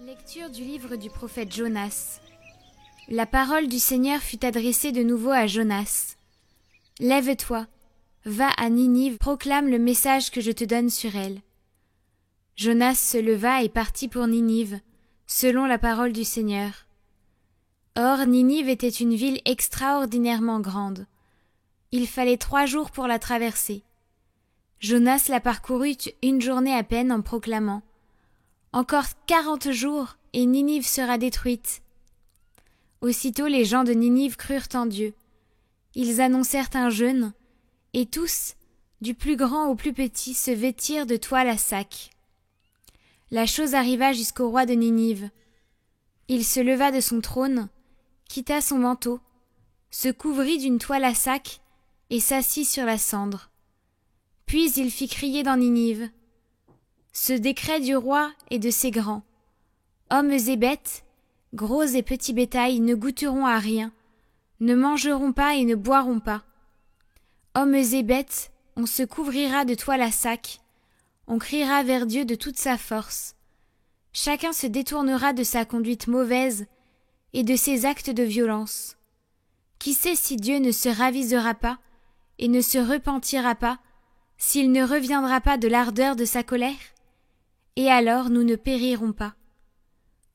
Lecture du livre du prophète Jonas. La parole du Seigneur fut adressée de nouveau à Jonas. « Lève-toi, va à Ninive, proclame le message que je te donne sur elle. » Jonas se leva et partit pour Ninive, selon la parole du Seigneur. Or, Ninive était une ville extraordinairement grande. Il fallait 3 jours pour la traverser. Jonas la parcourut une journée à peine en proclamant: « Encore 40 jours, et Ninive sera détruite. » Aussitôt les gens de Ninive crurent en Dieu. Ils annoncèrent un jeûne, et tous, du plus grand au plus petit, se vêtirent de toile à sac. La chose arriva jusqu'au roi de Ninive. Il se leva de son trône, quitta son manteau, se couvrit d'une toile à sac, et s'assit sur la cendre. Puis il fit crier dans Ninive: « Ce décret du roi et de ses grands. Hommes et bêtes, gros et petits bétail ne goûteront à rien, ne mangeront pas et ne boiront pas. Hommes et bêtes, on se couvrira de toile à sac, on criera vers Dieu de toute sa force. Chacun se détournera de sa conduite mauvaise et de ses actes de violence. Qui sait si Dieu ne se ravisera pas et ne se repentira pas, s'il ne reviendra pas de l'ardeur de sa colère? Et alors nous ne périrons pas. »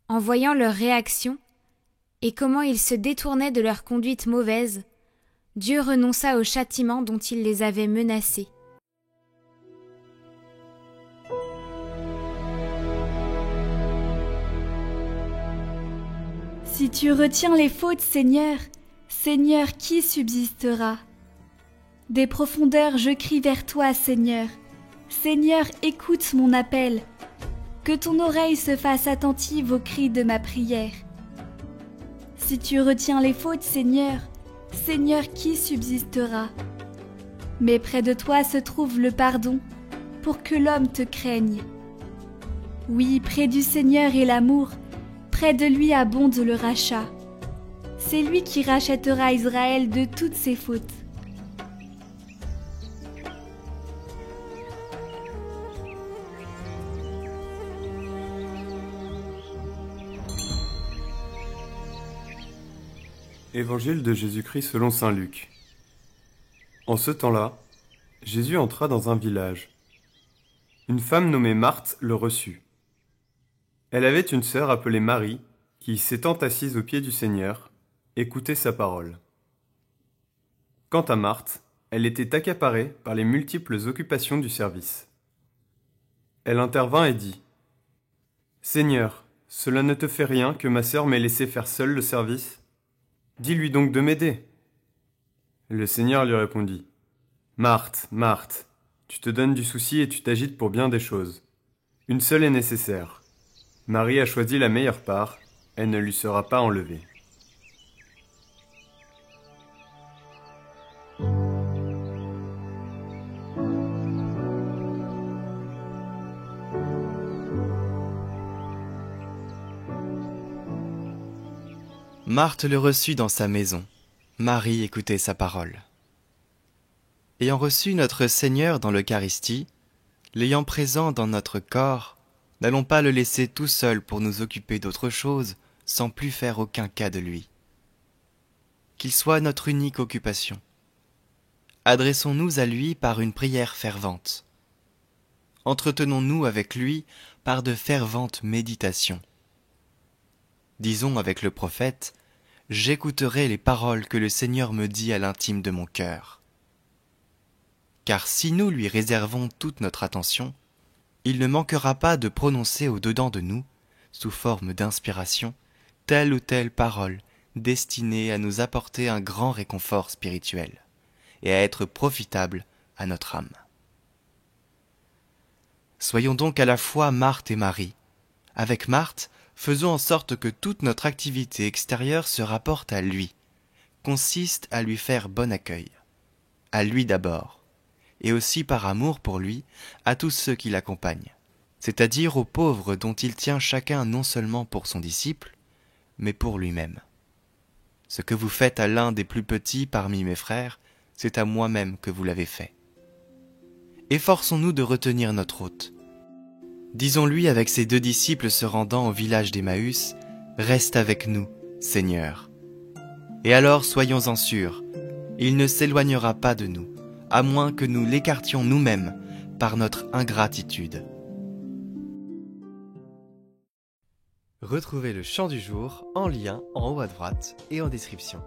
En voyant leur réaction, et comment ils se détournaient de leur conduite mauvaise, Dieu renonça au châtiment dont il les avait menacés. Si tu retiens les fautes, Seigneur, Seigneur, qui subsistera? Des profondeurs je crie vers toi, Seigneur. Seigneur, écoute mon appel. Que ton oreille se fasse attentive aux cris de ma prière. Si tu retiens les fautes, Seigneur, Seigneur, qui subsistera? Mais près de toi se trouve le pardon, pour que l'homme te craigne. Oui, près du Seigneur est l'amour, près de lui abonde le rachat. C'est lui qui rachètera Israël de toutes ses fautes. Évangile de Jésus-Christ selon saint Luc. En ce temps-là, Jésus entra dans un village. Une femme nommée Marthe le reçut. Elle avait une sœur appelée Marie, qui, s'étant assise aux pieds du Seigneur, écoutait sa parole. Quant à Marthe, elle était accaparée par les multiples occupations du service. Elle intervint et dit: « Seigneur, cela ne te fait rien que ma sœur m'ait laissé faire seule le service ? Dis-lui donc de m'aider. » Le Seigneur lui répondit: « Marthe, Marthe, tu te donnes du souci et tu t'agites pour bien des choses. Une seule est nécessaire. Marie a choisi la meilleure part, elle ne lui sera pas enlevée. » Marthe le reçut dans sa maison. Marie écoutait sa parole. Ayant reçu notre Seigneur dans l'Eucharistie, l'ayant présent dans notre corps, n'allons pas le laisser tout seul pour nous occuper d'autre chose, sans plus faire aucun cas de lui. Qu'il soit notre unique occupation. Adressons-nous à lui par une prière fervente. Entretenons-nous avec lui par de ferventes méditations. Disons avec le prophète: « J'écouterai les paroles que le Seigneur me dit à l'intime de mon cœur. » Car si nous lui réservons toute notre attention, il ne manquera pas de prononcer au-dedans de nous, sous forme d'inspiration, telle ou telle parole destinée à nous apporter un grand réconfort spirituel et à être profitable à notre âme. Soyons donc à la fois Marthe et Marie. Avec Marthe, Faisons en sorte que toute notre activité extérieure se rapporte à lui, consiste à lui faire bon accueil. À lui d'abord, et aussi par amour pour lui, à tous ceux qui l'accompagnent, c'est-à-dire aux pauvres dont il tient chacun non seulement pour son disciple, mais pour lui-même. Ce que vous faites à l'un des plus petits parmi mes frères, c'est à moi-même que vous l'avez fait. Efforçons-nous de retenir notre hôte. Disons-lui avec ses 2 disciples se rendant au village d'Emmaüs, « Reste avec nous, Seigneur. » Et alors soyons-en sûrs, il ne s'éloignera pas de nous, à moins que nous l'écartions nous-mêmes par notre ingratitude. Retrouvez le chant du jour en lien en haut à droite et en description.